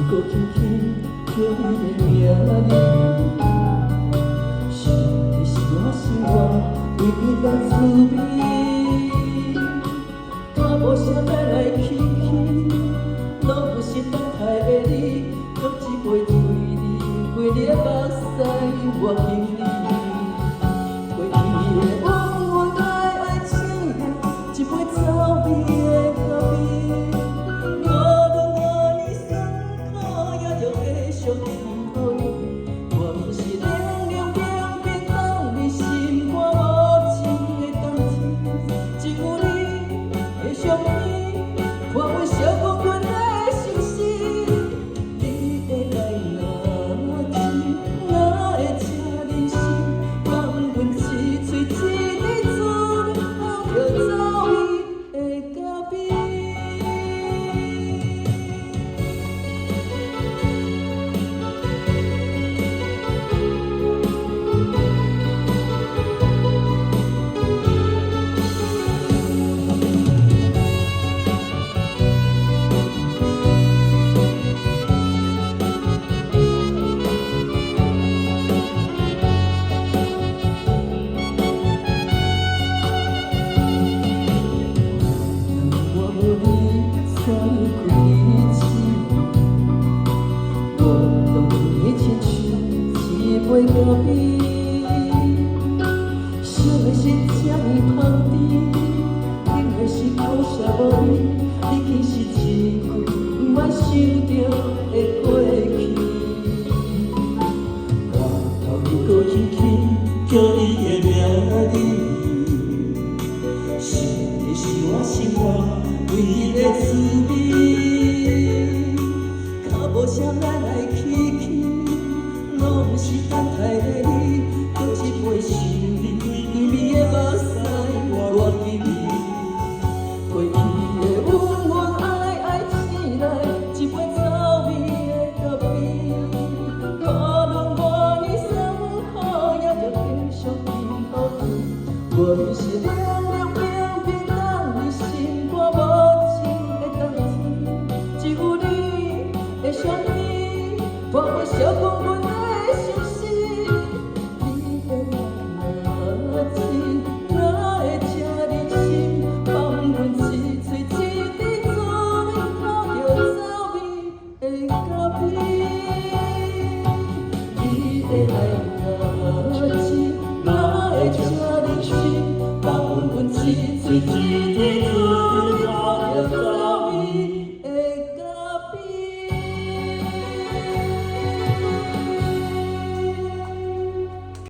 搁轻轻叫你的名字，想的是我心肝唯一的滋味。脚步声来来去去，拢不是等待的你，喝一杯醉你，过你的目屎我敬你。过去的恩恩爱爱情，一杯走味的咖啡。 过隔壁，想的是这么香甜，冷的是口舌无味，你其实一句不捌想着的过去。我头你搁轻轻叫你的名字，想的是我心肝唯一的滋味。脚步声来来去去。 拢是等待的你，喝一杯想你甜蜜的目屎，我敬你。过去的恩恩爱爱醒来，一杯走味的咖啡。无论我你酸苦，也着继续甜好甜。我是冷冷冰冰等你心肝无情的冬天，只有你的相依，我会小公阮。 爱情，哪会请你心，放阮醉醉醉。